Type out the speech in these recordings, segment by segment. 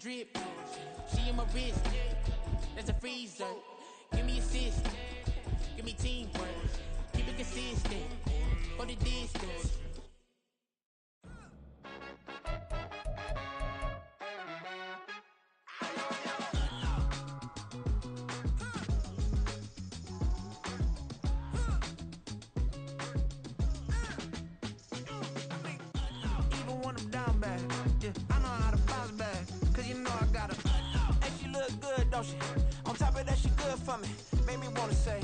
drip. She in my wrist. That's a freezer. Give me assist. Give me teamwork. Keep it consistent. For the distance. Even when I'm down bad, yeah, I know how to bounce back. Cause you know I got her. Hey, she look good, don't she? On top of that, she good for me. Make me wanna say,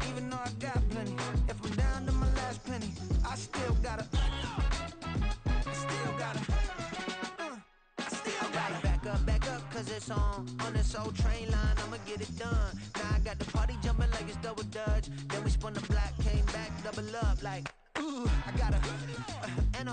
even though I got plenty, if I'm down to my last penny, I still got her. Still got her. I still got her. Back up, cause it's on this old train line, I'ma get it done. Now I got the party jumping like it's double dutch. Then we spun the block, came back, double up like, ooh, I got her. And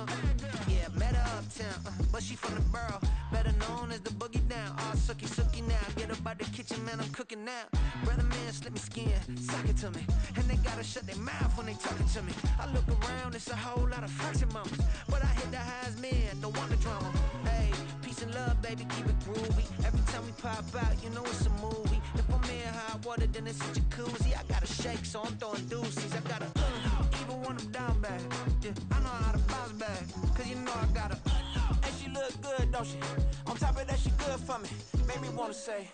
yeah, met her uptown, but she from the borough, better known as the boogie down. All sookie now, get up out the kitchen, man, I'm cooking now. Brother man, slip me skin, sock it to me. And they gotta shut their mouth when they talking to me. I look around, it's a whole lot of fraction mamas, but I hit the highs, man, don't want the drama. Hey, peace and love, baby, keep it groovy. Every time we pop out, you know it's a movie. If I'm in hot water, then it's a jacuzzi. I gotta shake, so I'm throwing deuces. I gotta, even when I'm down bad, yeah, I know how to bounce back. Cause you know I got her. And she look good, don't she? On top of that, she good for me. Make me wanna say,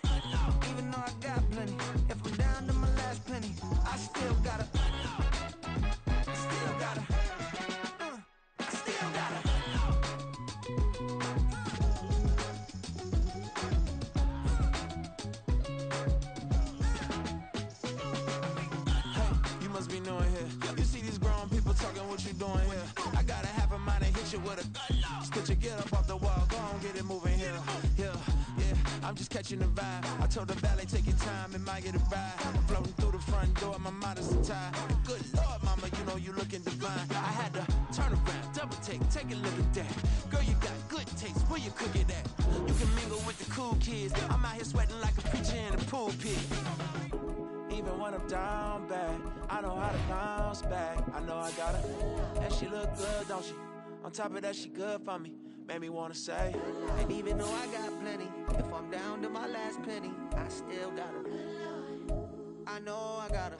even though I got plenty, if I'm down to my last penny, I still got her. Still got her. Still got her. Hey, you must be knowing here. You see these grown people talking, what you doing here? I got a half a mind to hit you with a stitch you, get up off the wall, go on, get it moving here. Yeah, I'm just catching the vibe. I told the valet, take your time, it might get a ride. Floating through the front door, my mind is tied. Good Lord, mama, you know you looking divine. I had to turn around, double take a look at that. Girl, you got good taste, where you cook it at? You can mingle with the cool kids. I'm out here sweating like a preacher in a pulpit. Even when I'm down bad, I know how to bounce back. I know I got her, and she look good, don't she? On top of that, she good for me. Made me wanna say, and even though I got plenty, if I'm down to my last penny, I still got her. I know I got her.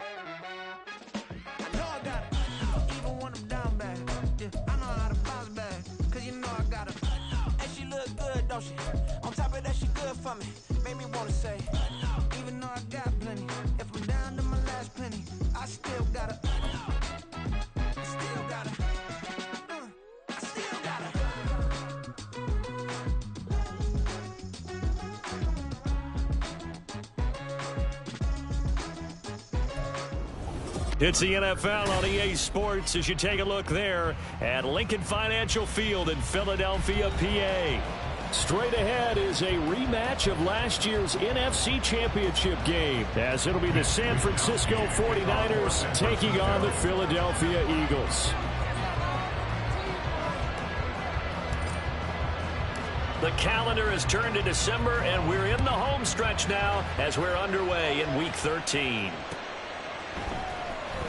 I know I got her. Even when I'm down bad, yeah, I know how to bounce back. Cause you know I got her. And she look good, don't she? On top of that, she good for me. Made me wanna say, even though I got plenty, if I'm down to my last penny, I still got her. Still got her. I still got her. It's the NFL on EA Sports as you take a look there at Lincoln Financial Field in Philadelphia, PA. Straight ahead is a rematch of last year's NFC Championship game, as it'll be the San Francisco 49ers taking on the Philadelphia Eagles. The calendar has turned to December, and we're in the home stretch now as we're underway in Week 13.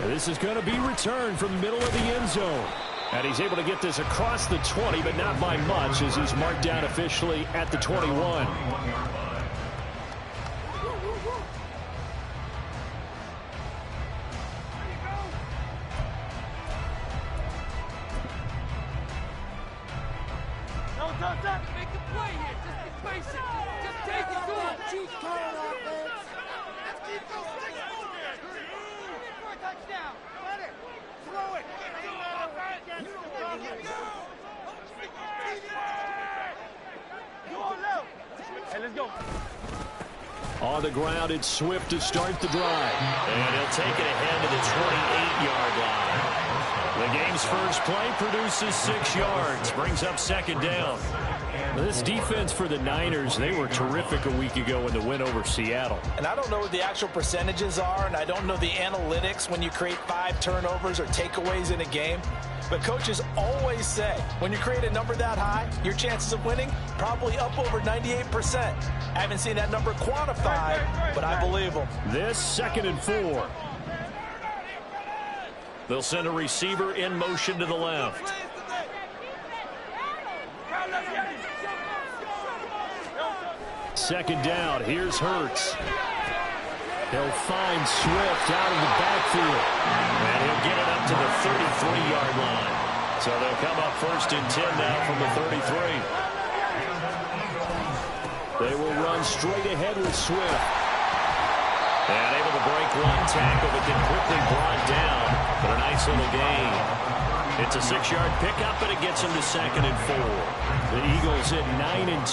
This is going to be returned from the middle of the end zone. And he's able to get this across the 20, but not by much, as he's marked down officially at the 21. Don't make the play here. Just be patient. Just take it to him. Chief turn offense. Let's keep going. For a touchdown. Let it. Throw it. Hey, let's go. On the ground, it's Swift to start the drive. And he'll take it ahead to the 28-yard line. The game's first play produces 6 yards, brings up second down. This defense for the Niners, they were terrific a week ago in the win over Seattle. And I don't know what the actual percentages are, and I don't know the analytics when you create 5 turnovers or takeaways in a game. But coaches always say, when you create a number that high, your chances of winning probably up over 98%. I haven't seen that number quantified, but I believe them. This 2nd and 4. They'll send a receiver in motion to the left. second down. Here's Hurts. He'll find Swift out of the backfield. And he'll get it up to the 33-yard line. So they'll come up 1st and 10 now from the 33. They will run straight ahead with Swift. And able to break one tackle, but then quickly brought down. But a nice little gain. It's a 6-yard pickup, and it gets them to 2nd and 4. The Eagles at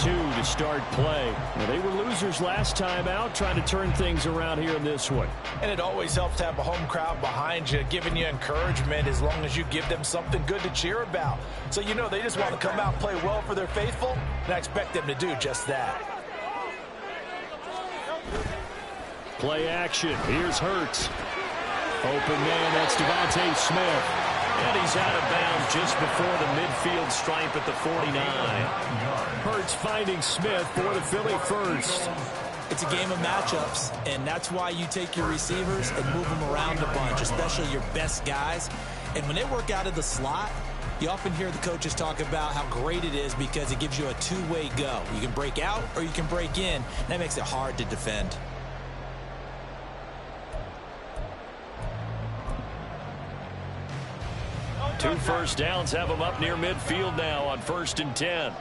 9-2 to start play. Now, they were losers last time out, trying to turn things around here in this one. And it always helps to have a home crowd behind you, giving you encouragement as long as you give them something good to cheer about. So you know they just want to come out and play well for their faithful, and I expect them to do just that. Play action. Here's Hurts. Open man, that's Devontae Smith. And he's out of bounds just before the midfield stripe at the 49. Hurts finding Smith for the Philly first. It's a game of matchups, and that's why you take your receivers and move them around a bunch, especially your best guys. And when they work out of the slot, you often hear the coaches talk about how great it is because it gives you a two-way go. You can break out or you can break in. That makes it hard to defend. 2 first downs have them up near midfield now on 1st and 10.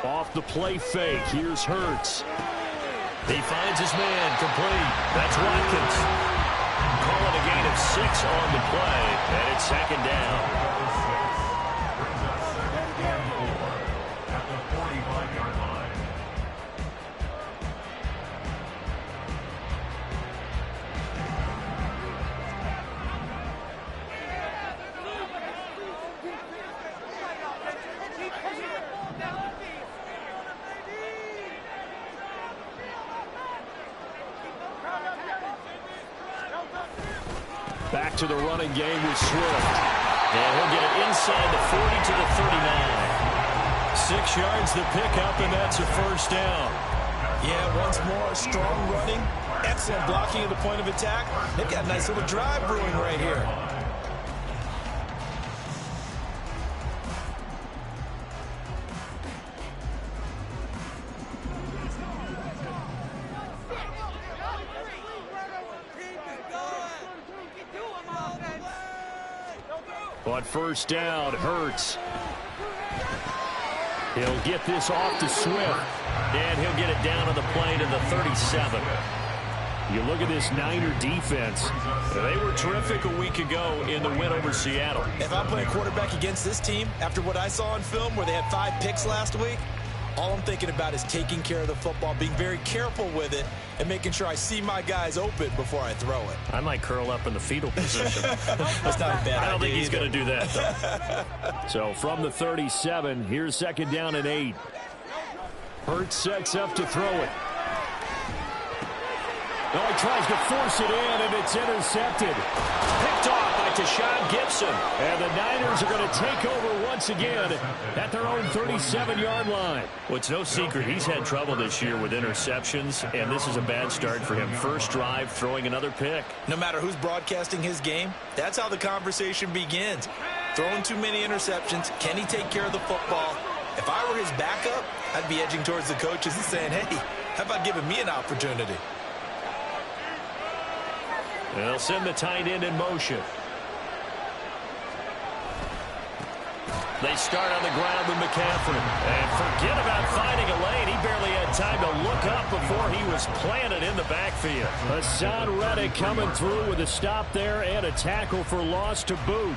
Off the play fake. Here's Hurts. He finds his man complete. That's Watkins. Call it a gain of 6 on the play, and it's 2nd down. Back to the running game with Swift. And he'll get it inside the 40 to the 39. 6 yards the pickup, and that's a first down. Yeah, once more, strong running, excellent blocking at the point of attack. They've got a nice little drive brewing right here. On first down, Hurts. He'll get this off to Swift, and he'll get it down on the play to the 37. You look at this Niner defense. They were terrific a week ago in the win over Seattle. If I'm playing quarterback against this team, after what I saw on film where they had 5 picks last week, all I'm thinking about is taking care of the football, being very careful with it, and making sure I see my guys open before I throw it. I might curl up in the fetal position. That's not a bad idea. I don't think he's going to do that, though. So from the 37, here's 2nd down and 8. Hurts sets up to throw it. Oh, he tries to force it in, and it's intercepted. Picked off by Tashawn Gibson. And the Niners are going to take over once again at their own 37-yard line. Well, it's no secret he's had trouble this year with interceptions, and this is a bad start for him. First drive, throwing another pick. No matter who's broadcasting his game, that's how the conversation begins. Throwing too many interceptions, can he take care of the football? If I were his backup, I'd be edging towards the coaches and saying, hey, how about giving me an opportunity? They'll send the tight end in motion. They start on the ground with McCaffrey. And forget about finding a lane. He barely had time to look up before he was planted in the backfield. Hassan Reddick coming through with a stop there and a tackle for loss to boot.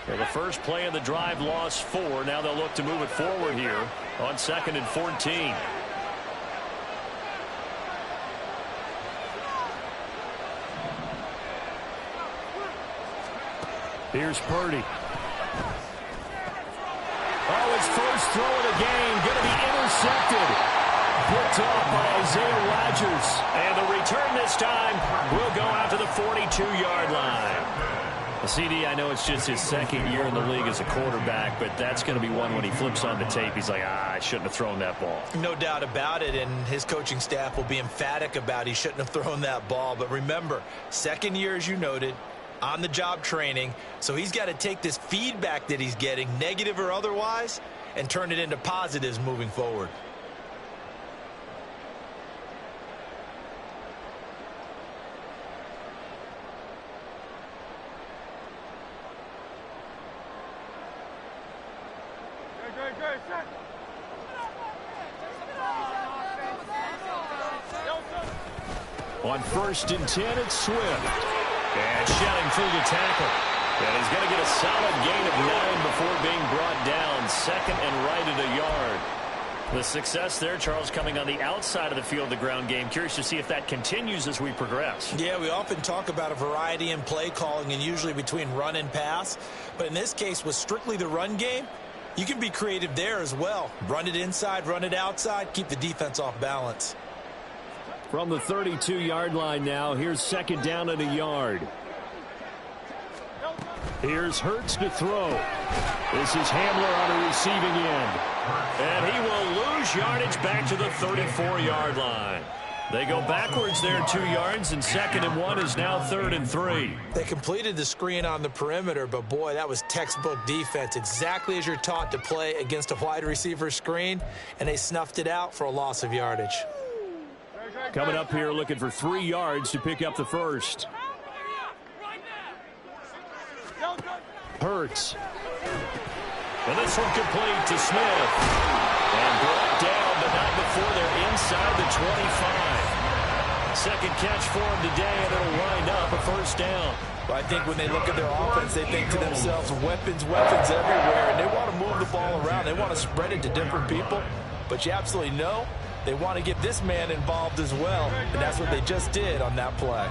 The first play of the drive lost 4. Now they'll look to move it forward here on 2nd and 14. Here's Purdy. Oh, his first throw of the game going to be intercepted. Picked off by Isaiah Rodgers. And the return this time will go out to the 42-yard line. CD, I know it's just his second year in the league as a quarterback, but that's going to be one when he flips on the tape. He's like, I shouldn't have thrown that ball. No doubt about it, and his coaching staff will be emphatic about he shouldn't have thrown that ball. But remember, second year, as you noted, on-the-job training, so he's got to take this feedback that he's getting, negative or otherwise, and turn it into positives moving forward. On 1st and 10, it's Swift. And shouting through the tackle. And he's going to get a solid gain of 9 before being brought down. Second and right at a yard. The success there, Charles, coming on the outside of the field, the ground game. Curious to see if that continues as we progress. Yeah, we often talk about a variety in play calling and usually between run and pass. But in this case, with strictly the run game, you can be creative there as well. Run it inside, run it outside, keep the defense off balance. From the 32-yard line now, here's second down and a yard. Here's Hurts to throw. This is Hamler on the receiving end. And he will lose yardage back to the 34-yard line. They go backwards there 2 yards, and 2nd and 1 is now 3rd and 3. They completed the screen on the perimeter, but boy, that was textbook defense. Exactly as you're taught to play against a wide receiver screen, and they snuffed it out for a loss of yardage. Coming up here looking for 3 yards to pick up the first. Hurts. And this one complete to Smith. And brought down, but not before they're inside the 25. Second catch for him today, and it'll wind up a first down. Well, I think when they look at their offense, they think to themselves, weapons, weapons everywhere, and they want to move the ball around. They want to spread it to different people, but you absolutely know they want to get this man involved as well, and that's what they just did on that play.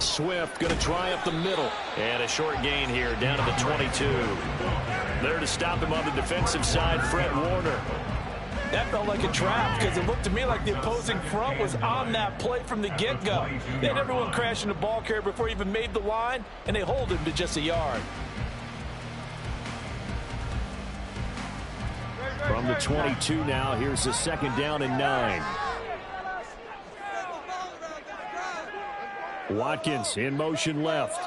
Swift going to try up the middle. And a short gain here down to the 22. There to stop him on the defensive side, Fred Warner. That felt like a trap because it looked to me like the opposing front was on that play from the get-go. They had everyone crashing the ball carrier before he even made the line, and they hold him to just a yard. From the 22 now, here's the 2nd down and 9. Watkins in motion left.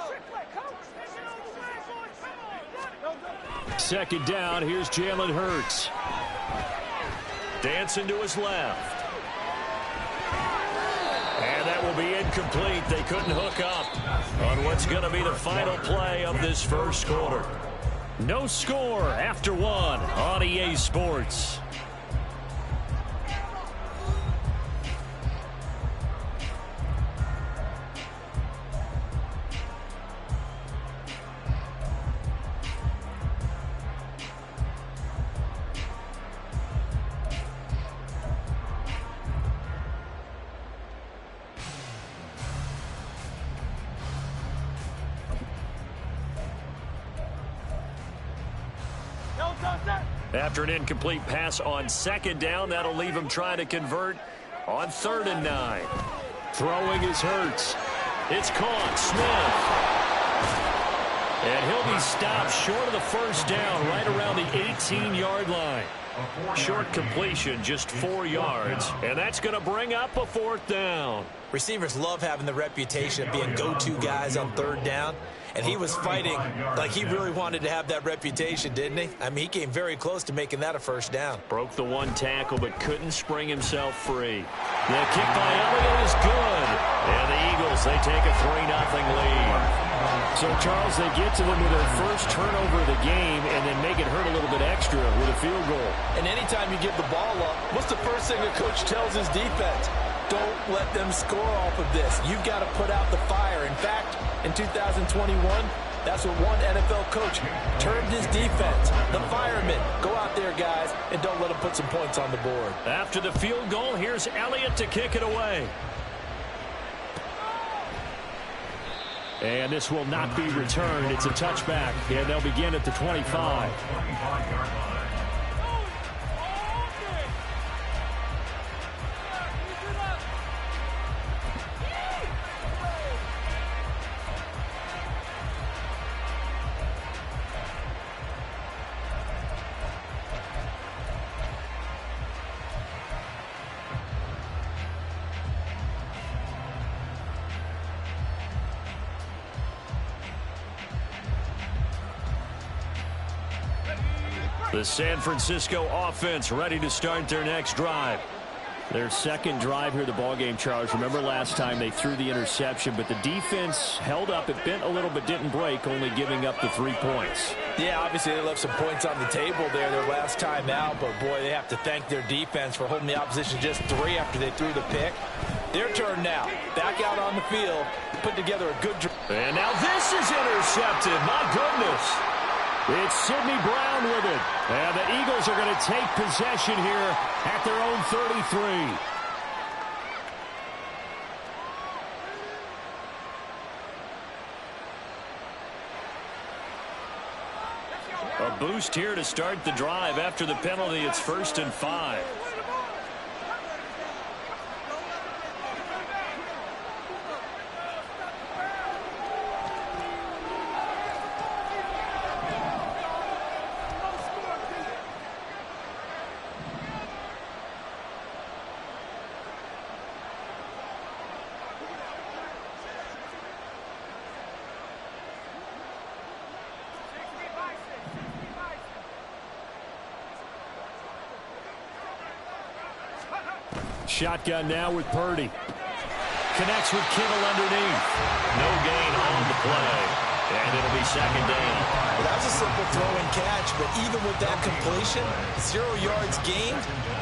2nd down, here's Jalen Hurts. Dancing to his left. And that will be incomplete. They couldn't hook up on what's going to be the final play of this first quarter. No score after 1 on EA Sports. After an incomplete pass on 2nd down, that'll leave him trying to convert on 3rd and 9. Throwing is Hurts. It's caught. Smith. And he'll be stopped short of the first down right around the 18-yard line. Short completion, just 4 yards. And that's going to bring up a 4th down. Receivers love having the reputation of being go-to guys on 3rd down. And he was fighting like he really wanted to have that reputation, didn't he? I mean, he came very close to making that a first down. Broke the 1 tackle, but couldn't spring himself free. The kick by Elliott is good. And the Eagles, they take a 3-0 lead. So, Charles, they get to them with their first turnover of the game and then make it hurt a little bit extra with a field goal. And anytime you give the ball up, what's the first thing a coach tells his defense? Don't let them score off of this. You've got to put out the fire. In fact, in 2021, that's what one NFL coach termed his defense. The firemen. Go out there, guys, and don't let them put some points on the board. After the field goal, here's Elliott to kick it away. And this will not be returned. It's a touchback, and they'll begin at the 25. The San Francisco offense ready to start their next drive. Their second drive here, the ballgame, Charles. Remember last time they threw the interception, but the defense held up. It bent a little but didn't break, only giving up the 3 points. Yeah, obviously they left some points on the table there their last time out, but boy, they have to thank their defense for holding the opposition just 3 after they threw the pick. Their turn now. Back out on the field, put together a good drive. And now this is intercepted. My goodness. It's Sidney Brown with it. And the Eagles are going to take possession here at their own 33. A boost here to start the drive. After the penalty, it's 1st and 5. Shotgun now with Purdy. Connects with Kittle underneath. No gain on the play. And it'll be 2nd down. Well, that was a simple throw and catch, but even with that completion, 0 yards gained,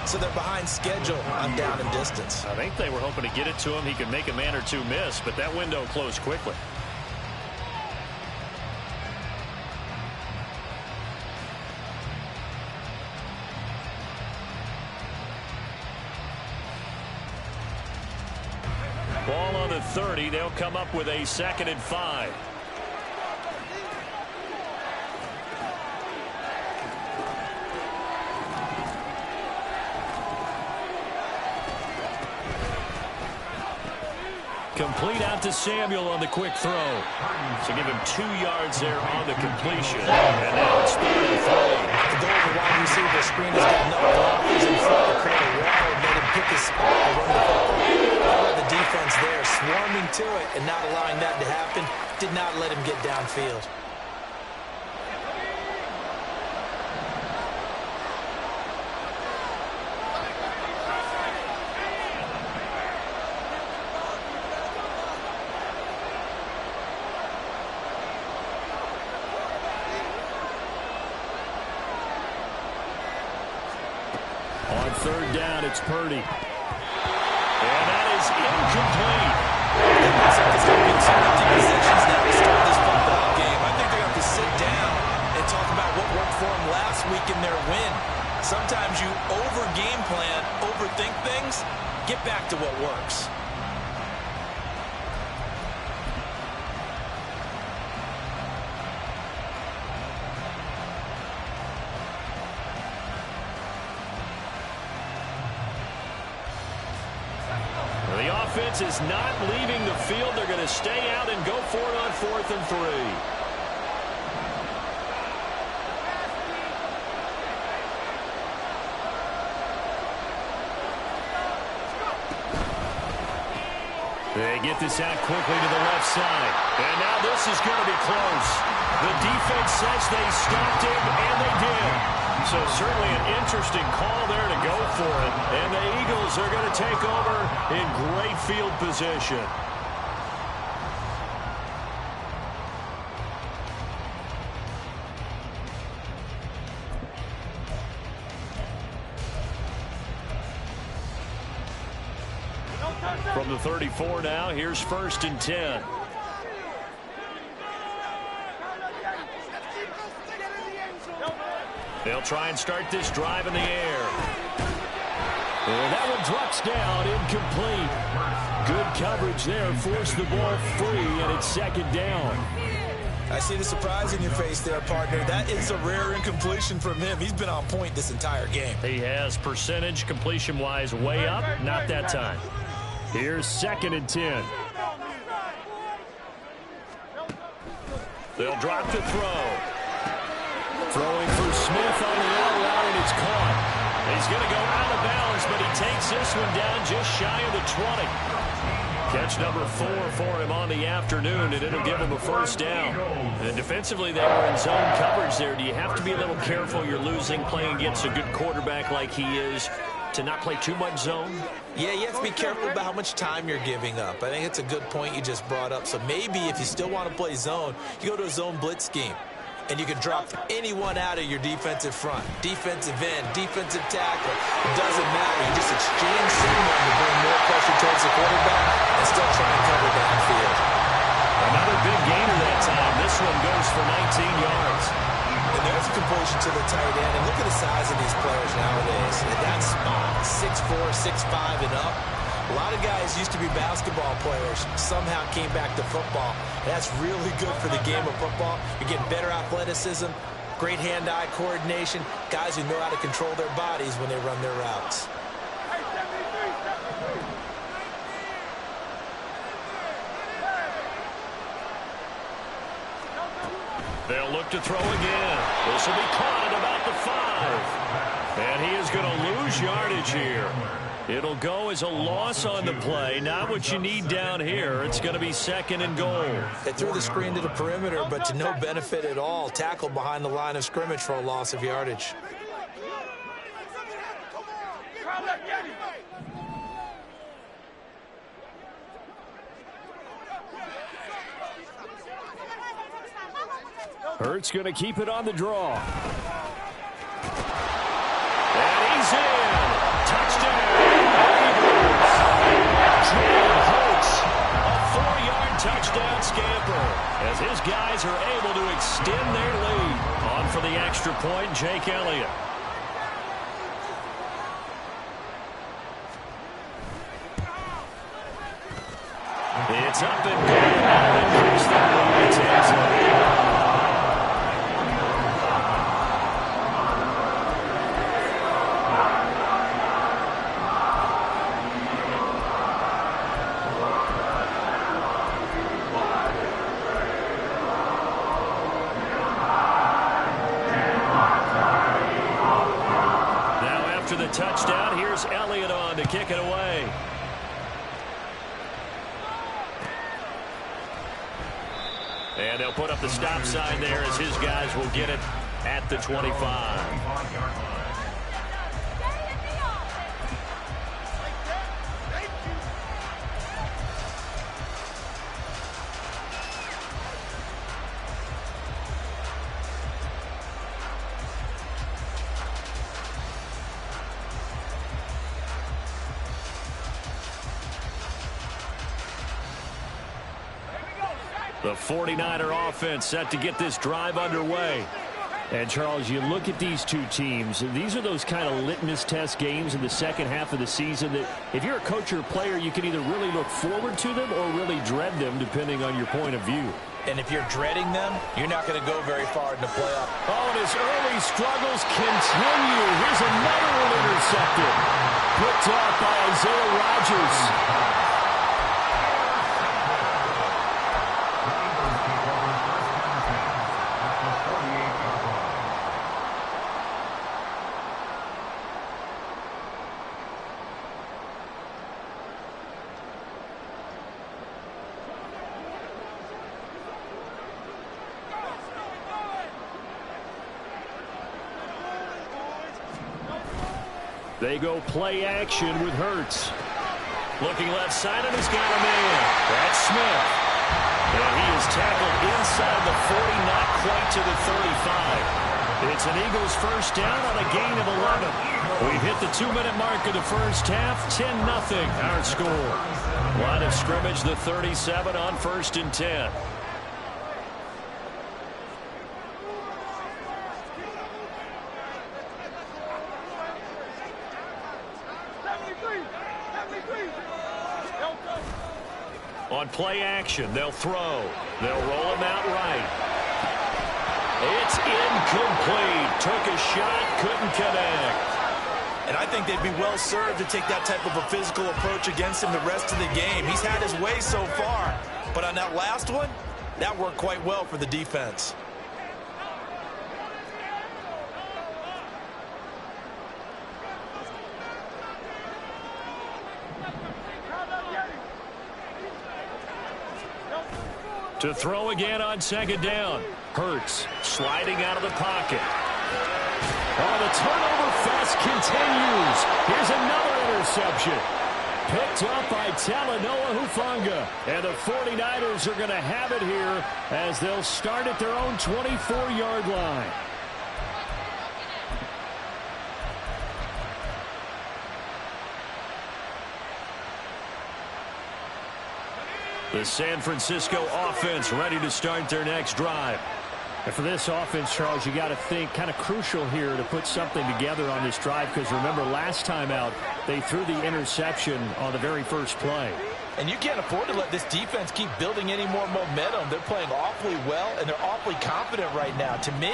so they're behind schedule on down and distance. I think they were hoping to get it to him. He could make a man or two miss, but that window closed quickly. Ball on the 30. They'll come up with a 2nd and 5. Complete out to Samuel on the quick throw. So give him 2 yards there on the completion. And now it's 3rd and 3. The goal of the wide receiver screen has got enough blockers in front to create a wall and made him pick his spot to run the football. The defense there swarming to it and not allowing that to happen did not let him get downfield. On 3rd down, it's Purdy. And that is incomplete. It's going to be some empty possessions now to start this football game. I think they're going to have to sit down and talk about what worked for them last week in their win. Sometimes you over-game plan, overthink things, get back to what works. Offense is not leaving the field. They're going to stay out and go for it on 4th and 3. They get this out quickly to the left side. And now this is going to be close. The defense says they stopped him, and they did. So certainly an interesting call there to go for it. And the Eagles are going to take over in great field position. From the 34 now, here's 1st and 10. They'll try and start this drive in the air. And that one drops down, incomplete. Good coverage there, forced the ball free, and it's second down. I see the surprise in your face there, partner. That is a rare incompletion from him. He's been on point this entire game. He has percentage completion-wise way up, not that time. Here's 2nd and 10. They'll drop the throw. Throwing for Smith on the out route, and it's caught. He's going to go out of bounds, but he takes this one down just shy of the 20. Catch number 4 for him on the afternoon, and it'll give him a first down. And defensively, they were in zone coverage there. Do you have to be a little careful? You're losing playing against a good quarterback like he is to not play too much zone? Yeah, you have to be careful about how much time you're giving up. I think it's a good point you just brought up. So maybe if you still want to play zone, you go to a zone blitz scheme. And you can drop anyone out of your defensive front. Defensive end, defensive tackle. It doesn't matter. You just exchange someone to bring more pressure towards the quarterback and still try and cover backfield. Another big gainer that time. This one goes for 19 yards. And there's a completion to the tight end. And look at the size of these players nowadays. In that spot, 6'4", 6'5", and up. A lot of guys used to be basketball players, somehow came back to football. That's really good for the game of football. You're getting better athleticism, great hand-eye coordination, guys who know how to control their bodies when they run their routes. They'll look to throw again. This will be caught at about the 5. And he is going to lose yardage here. It'll go as a loss on the play. Not what you need down here. It's going to be 2nd and goal. They threw the screen to the perimeter, but to no benefit at all. Tackled behind the line of scrimmage for a loss of yardage. Hurts going to keep it on the draw. And he's in. Touchdown. Jalen Hurts, a 4-yard touchdown scamper as his guys are able to extend their lead. On for the extra point, Jake Elliott. It's up and good. Increase the lead to 10. Touchdown. Here's Elliott on to kick it away. And they'll put up the stop sign there as his guys will get it at the 25. The 49er offense set to get this drive underway. And, Charles, you look at these two teams, these are those kind of litmus test games in the second half of the season that if you're a coach or a player, you can either really look forward to them or really dread them, depending on your point of view. And if you're dreading them, you're not going to go very far in the playoff. Oh, and his early struggles continue. Here's another one intercepted. Picked off by Isaiah Rodgers. They go play action with Hurts. Looking left side, and he's got a man. That's Smith. And he is tackled inside the 40, not quite to the 35. It's an Eagles first down on a gain of 11. We've hit the 2-minute mark of the first half. 10-0 our score. Line of scrimmage, the 37 on 1st and 10. On play action, they'll throw. They'll roll him out right. It's incomplete. Took a shot, couldn't connect. And I think they'd be well served to take that type of a physical approach against him the rest of the game. He's had his way so far, but on that last one, that worked quite well for the defense. To throw again on second down. Hurts sliding out of the pocket. Oh, the turnover fest continues. Here's another interception. Picked up by Talanoa Hufanga. And the 49ers are going to have it here as they'll start at their own 24-yard line. The San Francisco offense ready to start their next drive. And for this offense, Charles, you got to think kind of crucial here to put something together on this drive, because remember last time out they threw the interception on the very first play. And you can't afford to let this defense keep building any more momentum. They're playing awfully well, and they're awfully confident right now. To me,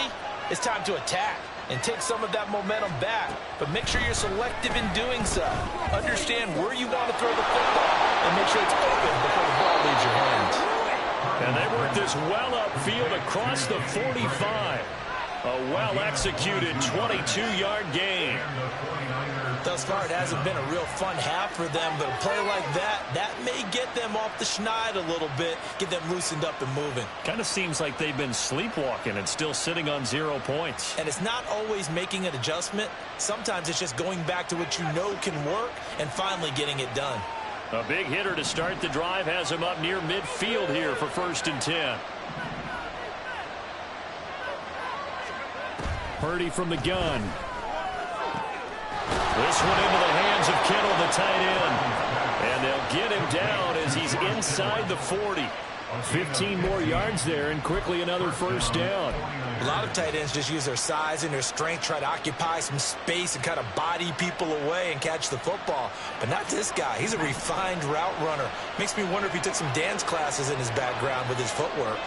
it's time to attack and take some of that momentum back. But make sure you're selective in doing so. Understand where you want to throw the football and make sure it's open before the ball leaves your hands. And they work this well upfield across the 45. A well-executed 22-yard gain. Thus far, it hasn't been a real fun half for them, but a play like that may get them off the schneid a little bit, get them loosened up and moving. Kind of seems like they've been sleepwalking and still sitting on 0 points. And it's not always making an adjustment. Sometimes it's just going back to what you know can work and finally getting it done. A big hitter to start the drive has him up near midfield here for 1st and 10. Purdy from the gun. This one into the hands of Kittle, the tight end. And they'll get him down as he's inside the 40. 15 more yards there, and quickly another first down. A lot of tight ends just use their size and their strength, try to occupy some space and kind of body people away and catch the football. But not this guy. He's a refined route runner. Makes me wonder if he took some dance classes in his background with his footwork.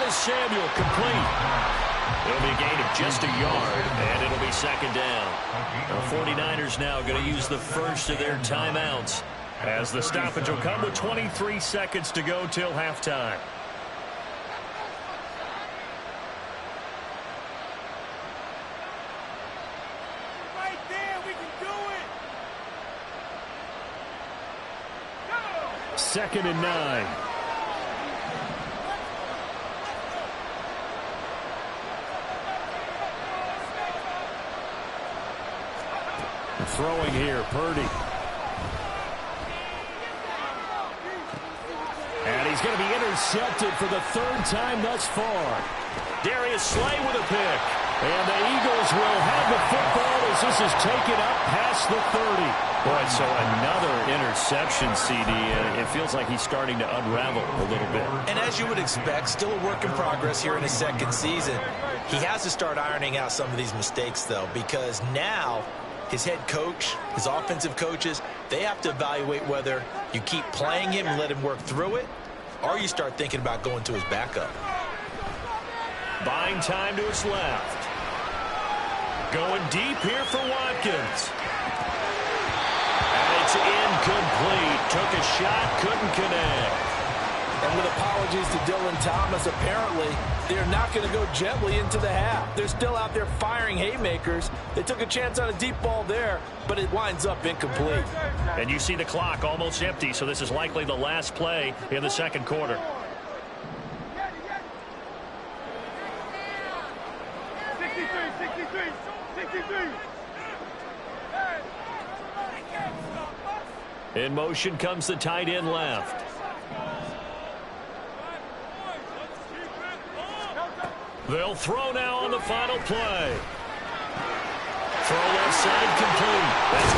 Samuel complete. It'll be a gain of just a yard, and it'll be 2nd down. The 49ers now going to use the first of their timeouts as the stoppage will come with 23 seconds to go till halftime. Right there, we can do it. 2nd and 9. Throwing here, Purdy. And he's going to be intercepted for the 3rd time thus far. Darius Slay with a pick. And the Eagles will have the football as this is taken up past the 30. Boy, so another interception, CD. It feels like he's starting to unravel a little bit. And as you would expect, still a work in progress here in his 2nd season. He has to start ironing out some of these mistakes, though, because now his head coach, his offensive coaches, they have to evaluate whether you keep playing him and let him work through it, or you start thinking about going to his backup. Buying time to his left. Going deep here for Watkins. And it's incomplete. Took a shot, couldn't connect. And with apologies to Dylan Thomas, apparently they're not going to go gently into the half. They're still out there firing haymakers. They took a chance on a deep ball there, but it winds up incomplete. And you see the clock almost empty, so this is likely the last play in the 2nd quarter. 63. In motion comes the tight end left. They'll throw now on the final play. Throw left side complete. That's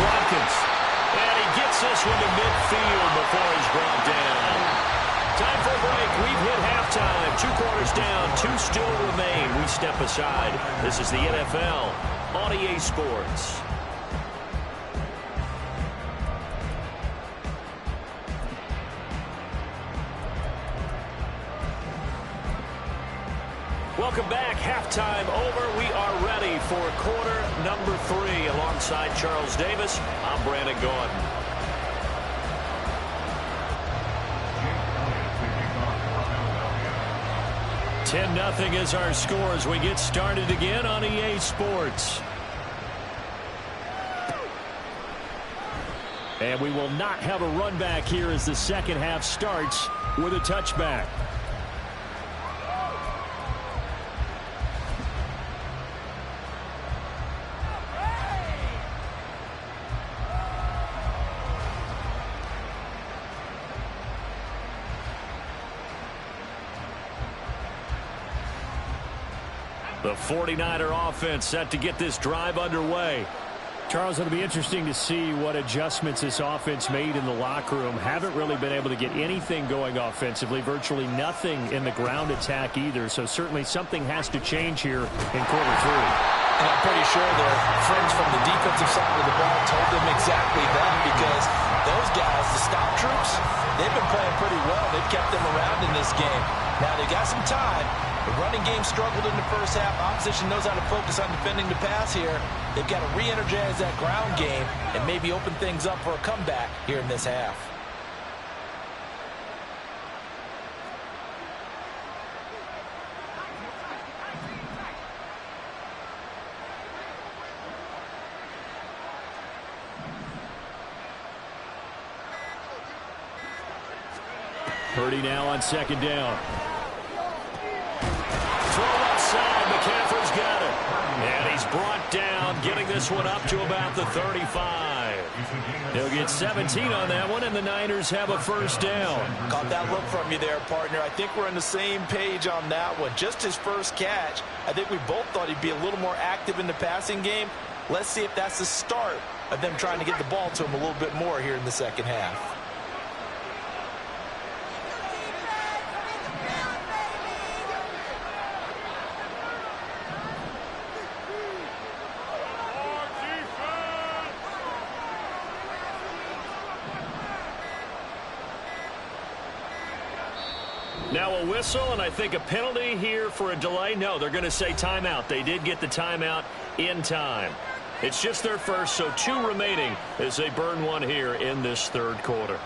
this one to midfield before he's brought down. Time for a break. We've hit halftime. 2 quarters down, 2 still remain. We step aside. This is the NFL on EA Sports. Welcome back. Halftime over. We are ready for quarter number 3. Alongside Charles Davis, I'm Brandon Gaudin. $10-0 is our score as we get started again on EA Sports. And we will not have a run back here as the second half starts with a touchback. The 49er offense set to get this drive underway. Charles, it'll be interesting to see what adjustments this offense made in the locker room. Haven't really been able to get anything going offensively, virtually nothing in the ground attack either. So certainly something has to change here in quarter 3. And I'm pretty sure their friends from the defensive side of the ball told them exactly that, because those guys, the stop troops, they've been playing pretty well. They've kept them around in this game. Now they got some time. The running game struggled in the first half. Opposition knows how to focus on defending the pass here. They've got to re-energize that ground game and maybe open things up for a comeback here in this half. Purdy now on second down. Throw outside. McCaffrey's got it. And he's brought down, getting this one up to about the 35. He'll get 17 on that one, and the Niners have a first down. Caught that look from you there, partner. I think we're on the same page on that one. Just his first catch. I think we both thought he'd be a little more active in the passing game. Let's see if that's the start of them trying to get the ball to him a little bit more here in the second half. Now a whistle, and I think a penalty here for a delay. No, they're going to say timeout. They did get the timeout in time. It's just their first, so 2 remaining as they burn one here in this third quarter.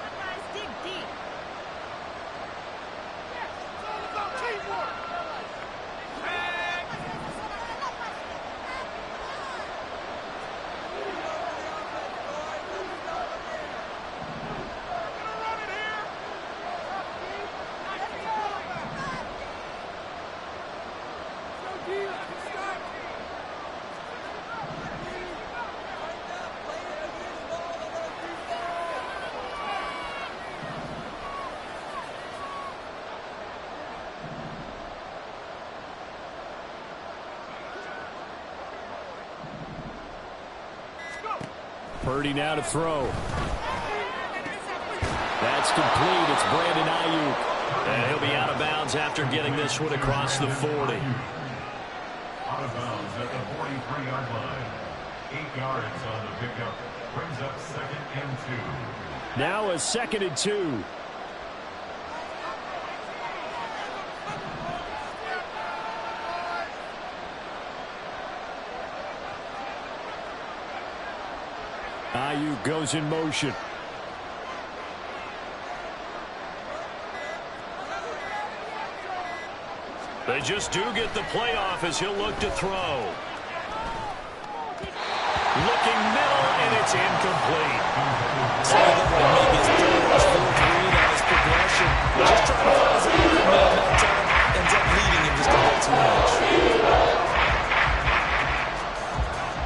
Purdy now to throw. That's complete. It's Brandon Ayuk. And he'll be out of bounds after getting this one across the 40. Out of bounds at the 43-yard line. 8 yards on the pickup. Brings up 2nd and 2. Now a 2nd and 2. Ayuk goes in motion. They just do get the playoff as he'll look to throw. Looking middle, and it's incomplete. So he looked like maybe his third or fourth read on his progression. Just trying to find his own that time. Ends up leading him just a bit too much.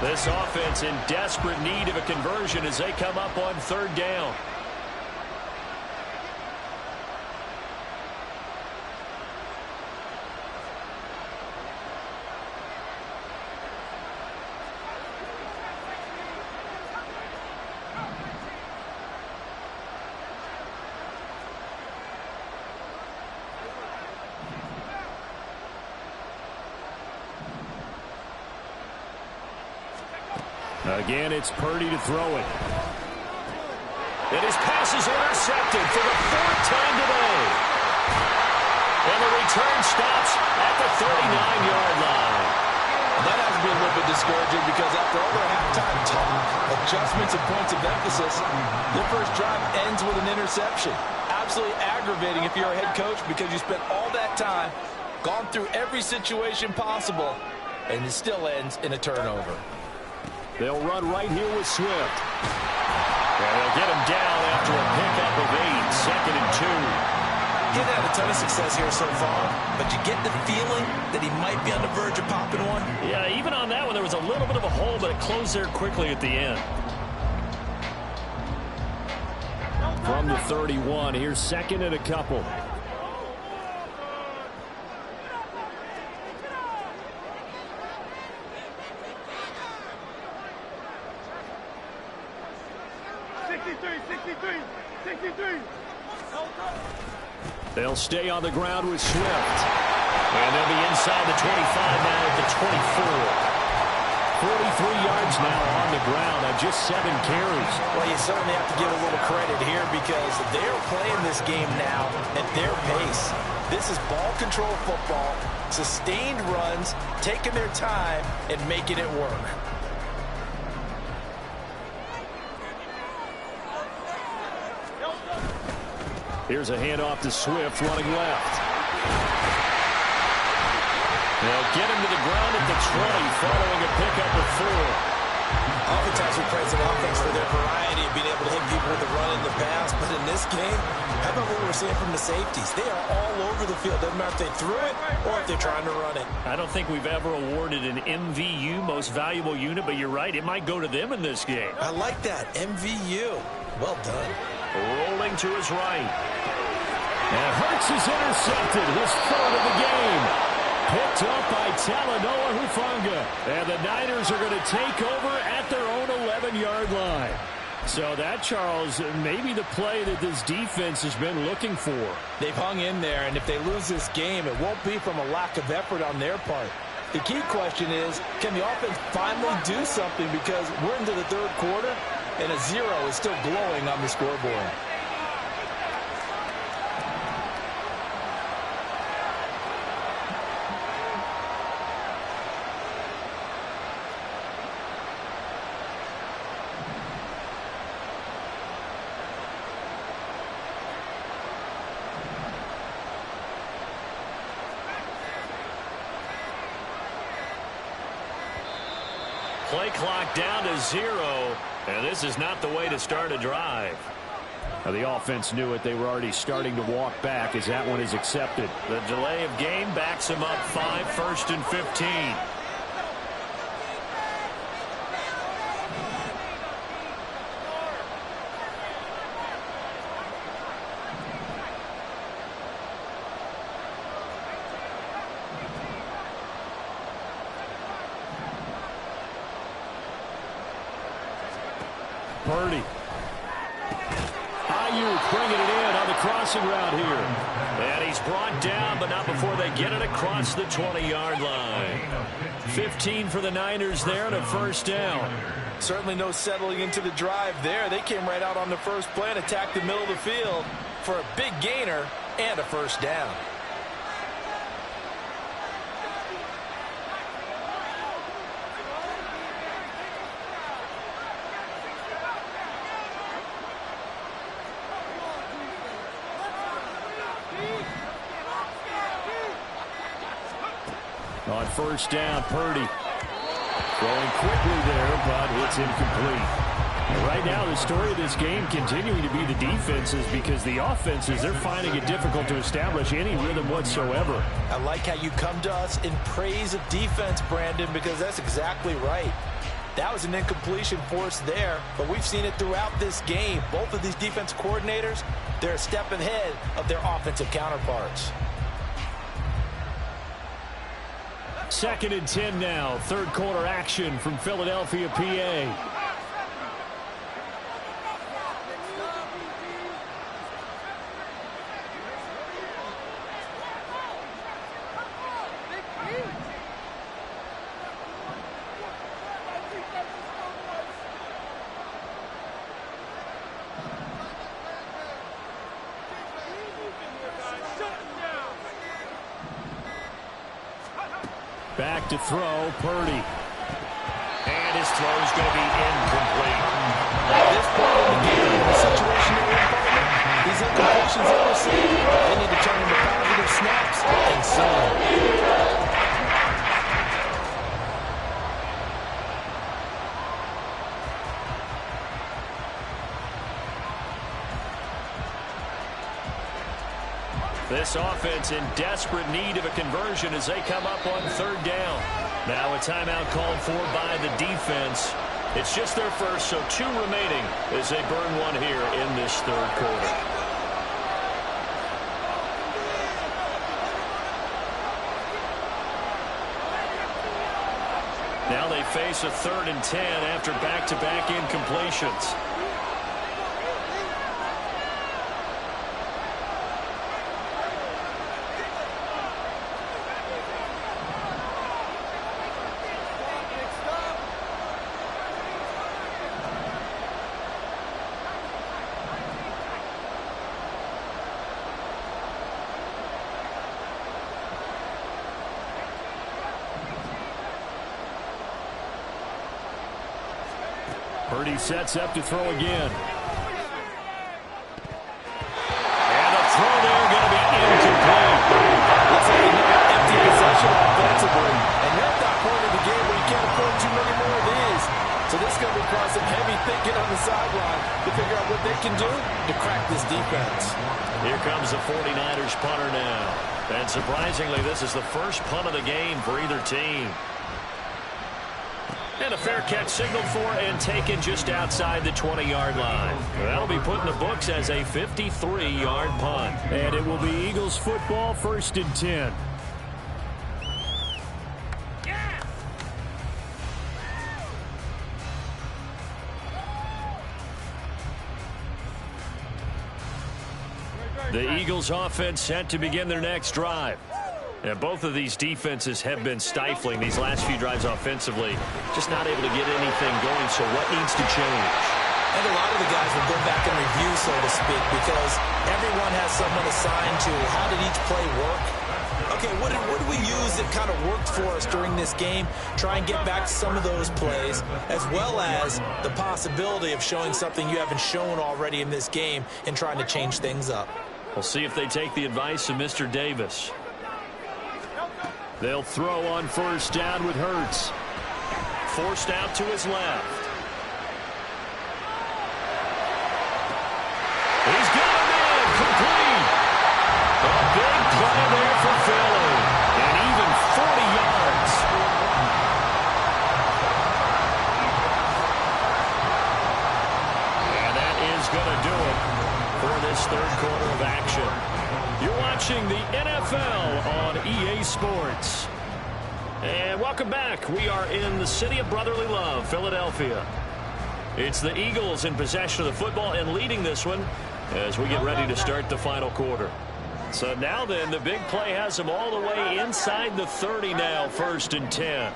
This offense in desperate need of a conversion as they come up on 3rd down. Again, it's Purdy to throw it. And his pass is intercepted for the 4th time today. And the return stops at the 39-yard line. That has to be a little bit discouraging because after all their halftime talk, adjustments and points of emphasis, their first drive ends with an interception. Absolutely aggravating if you're a head coach because you spent all that time, gone through every situation possible, and it still ends in a turnover. They'll run right here with Swift. And they'll get him down after a pickup of 8, 2nd and 2. He's had a ton of success here so far, but you get the feeling that he might be on the verge of popping one. Yeah, even on that one, there was a little bit of a hole, but it closed there quickly at the end. From the 31, here's 2nd and a couple. They'll stay on the ground with Swift. And they'll be inside the 25 now at the 24. 43 yards now on the ground on just 7 carries. Well, you certainly have to give a little credit here because they're playing this game now at their pace. This is ball control football, sustained runs, taking their time and making it work. Here's a handoff to Swift running left. They'll get him to the ground at the 20 following a pickup of 4. Oftentimes we praise an offense for their variety of being able to hit people with the run in the pass, but in this game, how about what we're seeing from the safeties? They are all over the field. Doesn't matter if they threw it or if they're trying to run it. I don't think we've ever awarded an MVU, most valuable unit, but you're right, it might go to them in this game. I like that, MVU. Well done. Rolling to his right. And Hurts is intercepted, his 3rd of the game. Picked up by Talanoa Hufanga. And the Niners are going to take over at their own 11-yard line. So that, Charles, may be the play that this defense has been looking for. They've hung in there, and if they lose this game, it won't be from a lack of effort on their part. The key question is, can the offense finally do something? Because we're into the 3rd quarter, and a 0 is still glowing on the scoreboard. Play clock down to 0, and this is not the way to start a drive. Now, the offense knew it. They were already starting to walk back as that one is accepted. The delay of game backs them up 5, 1st and 15. Purdy. Ayuk bringing it in on the crossing route here. And he's brought down, but not before they get it across the 20-yard line. 15 for the Niners there and a 1st down. Certainly no settling into the drive there. They came right out on the first play and attacked the middle of the field for a big gainer and a 1st down. On 1st down, Purdy going quickly there, but it's incomplete. And right now, the story of this game continuing to be the defenses because the offenses, they're finding it difficult to establish any rhythm whatsoever. I like how you come to us in praise of defense, Brandon, because that's exactly right. That was an incompletion forced there, but we've seen it throughout this game. Both of these defense coordinators, they're a step ahead of their offensive counterparts. 2nd and 10 now. 3rd quarter action from Philadelphia, PA. Back to throw, Purdy. And his throw is going to be incomplete. At this point in the game, in the situation they're in, partner, these incompletions they receive, they need to turn into positive snaps and soon. This offense in desperate need of a conversion as they come up on third down. Now a timeout called for by the defense. It's just their first, so 2 remaining as they burn one here in this third quarter. Now they face a 3rd and 10 after back-to-back incompletions. Purdy sets up to throw again. And a throw there going to be incomplete. Looks like another empty possession offensively. And you're at that point of the game where you can't afford too many more of these. So this is going to require some heavy thinking on the sideline to figure out what they can do to crack this defense. Here comes the 49ers punter now. And surprisingly, this is the first punt of the game for either team. And a fair catch signaled for and taken just outside the 20-yard line. That'll be put in the books as a 53-yard punt. And it will be Eagles football, 1st and 10. The Eagles offense set to begin their next drive. And both of these defenses have been stifling these last few drives offensively. Just not able to get anything going, so what needs to change? And a lot of the guys will go back and review, so to speak, because everyone has someone assigned to how did each play work. Okay, what did we use that kind of worked for us during this game? Try and get back to some of those plays, as well as the possibility of showing something you haven't shown already in this game and trying to change things up. We'll see if they take the advice of Mr. Davis. They'll throw on 1st down with Hurts. Forced out to his left. He's got him in, complete. A big play there for Philly. And even 40 yards. And that is going to do it for this third quarter of action. You're watching the NFL on EA Sports. And welcome back. We are in the city of brotherly love, Philadelphia. It's the Eagles in possession of the football and leading this one as we get ready to start the final quarter. So now then, the big play has them all the way inside the 30 now, 1st and 10.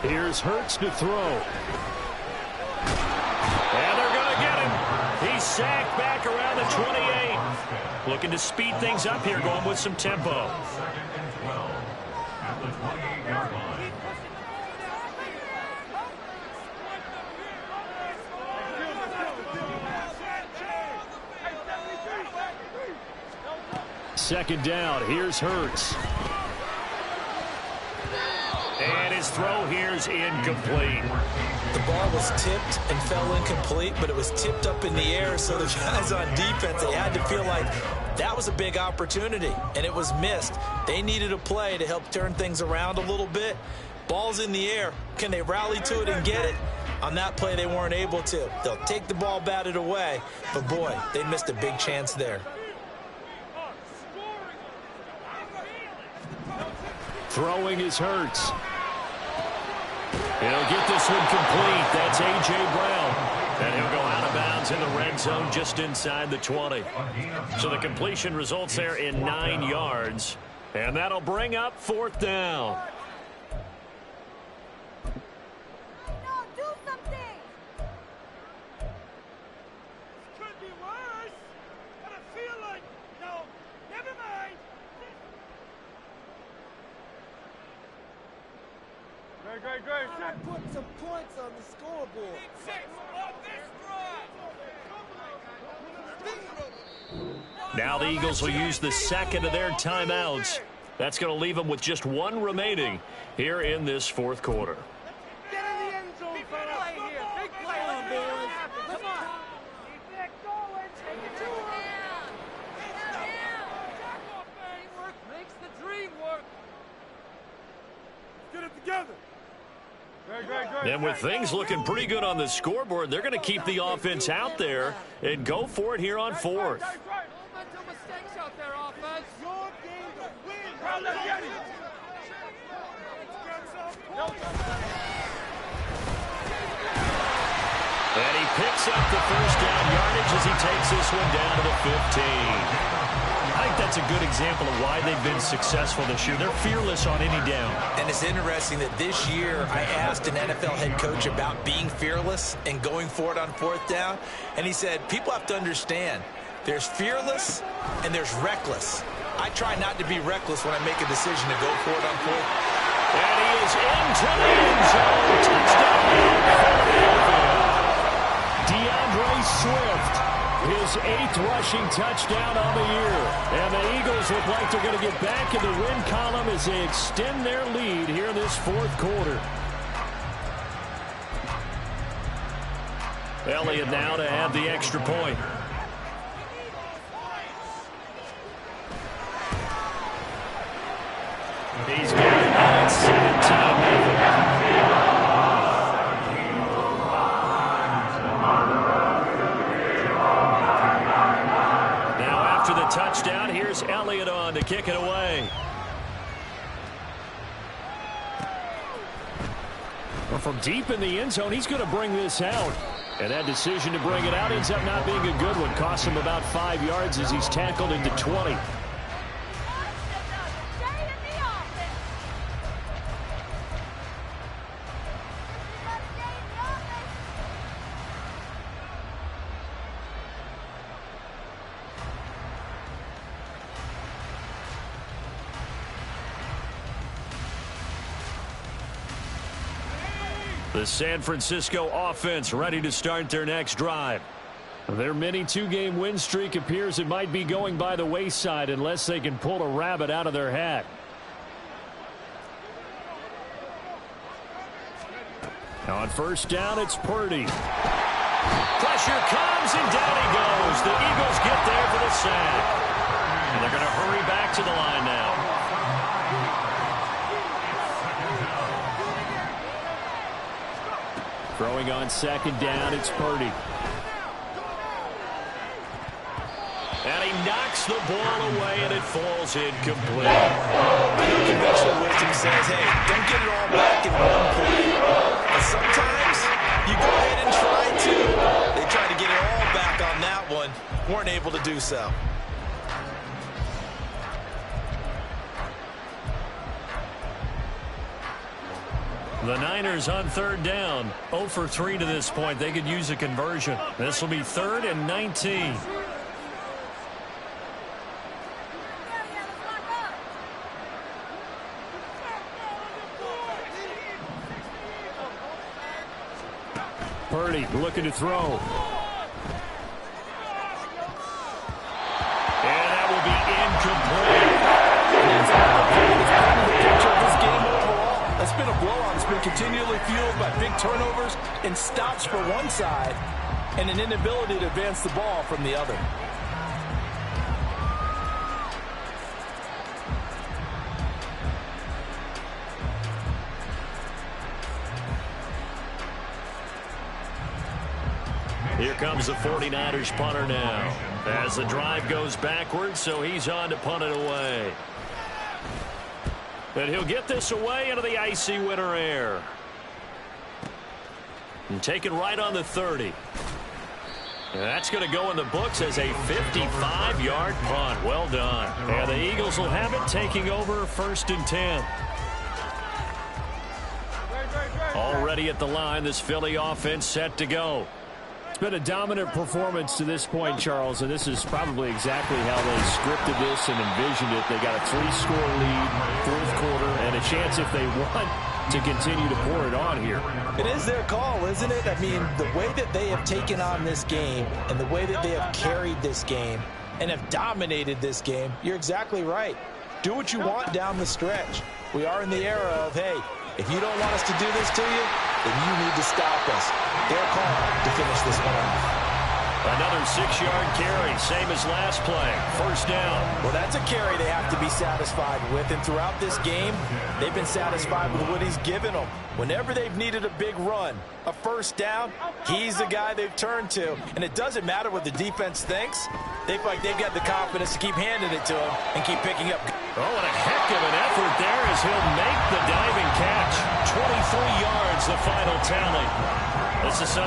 Here's Hurts to throw. And they're going to get him. He's sacked back around the 28. Looking to speed things up here, going with some tempo. 2nd and 12 at the 28-yard line. Second down. Here's Hurts. And his throw here's incomplete. The ball was tipped and fell incomplete, but it was tipped up in the air, so the guys on defense, they had to feel like that was a big opportunity, and it was missed. They needed a play to help turn things around a little bit. Ball's in the air. Can they rally to it and get it? On that play, they weren't able to. They'll take the ball batted away, but boy, they missed a big chance there. Throwing is Hurts. He'll get this one complete. That's A.J. Brown. And he'll go out of bounds in the red zone just inside the 20. So the completion results there in 9 yards. And that'll bring up 4th down. Do something! Could be worse, but I feel like, no, never mind. Put some points on the scoreboard. Now the Eagles will use the second of their timeouts. That's going to leave them with just one remaining here in this fourth quarter. Get in the end zone, fella. Big play here. Big play. Come on, boys. Come on. Keep it going. Take it to him. Teamwork makes the dream work. Get it together. And with things looking pretty good on the scoreboard, they're going to keep the offense out there and go for it here on fourth. No mental mistakes out there, offense. Your game to win. And he picks up the first down yardage as he takes this one down to the 15. I think that's a good example of why they've been successful this year. They're fearless on any down. And it's interesting that this year I asked an NFL head coach about being fearless and going for it on fourth down. And he said, people have to understand, there's fearless and there's reckless. I try not to be reckless when I make a decision to go for it on fourth. And he is into the end zone. Touchdown. DeAndre Swift. His 8th rushing touchdown on the year. And the Eagles look like they're going to get back in the win column as they extend their lead here in this fourth quarter. Elliott now to add the extra point. He's got it now at 17. Touchdown. Here's Elliott on to kick it away. Well, from deep in the end zone, he's going to bring this out. And that decision to bring it out ends up not being a good one. Costs him about 5 yards as he's tackled into 20. The San Francisco offense ready to start their next drive. Their mini 2-game win streak appears it might be going by the wayside unless they can pull a rabbit out of their hat. Now on first down, it's Purdy. Pressure comes, and down he goes. The Eagles get there for the sack. And they're going to hurry back to the line now. Throwing on second down, it's Purdy. And he knocks the ball away, and it falls incomplete. Conventional wisdom says, hey, don't get it all back in one play. But sometimes you go ahead and try to. They tried to get it all back on that one. Weren't able to do so. The Niners on third down. 0 for 3 to this point. They could use a conversion. This will be 3rd and 19. Purdy looking to throw. And that will be incomplete. This game overall, it's been a blowout. It's been continually fueled by big turnovers and stops for one side and an inability to advance the ball from the other. Here comes the 49ers punter now as the drive goes backwards, so he's on to punt it away. And he'll get this away into the icy winter air. And take it right on the 30. And that's going to go in the books as a 55-yard punt. Well done. And the Eagles will have it, taking over 1st and 10. Already at the line, this Philly offense set to go. It's been a dominant performance to this point, Charles, and this is probably exactly how they scripted this and envisioned it. They got a 3-score lead, 4th quarter, and a chance if they won to continue to pour it on here. It is their call, isn't it? I mean, the way that they have taken on this game and the way that they have carried this game and have dominated this game, you're exactly right. Do what you want down the stretch. We are in the era of, hey, if you don't want us to do this to you, then you need to stop us. Their call to finish this one off. Another 6-yard carry, same as last play. First down. Well, that's a carry they have to be satisfied with. And throughout this game, they've been satisfied with what he's given them. Whenever they've needed a big run, a first down, he's the guy they've turned to. And it doesn't matter what the defense thinks. They feel like they've got the confidence to keep handing it to him and keep picking up. Oh, and a heck of an effort there as he'll make the diving catch. 23 yards, the final tally. This is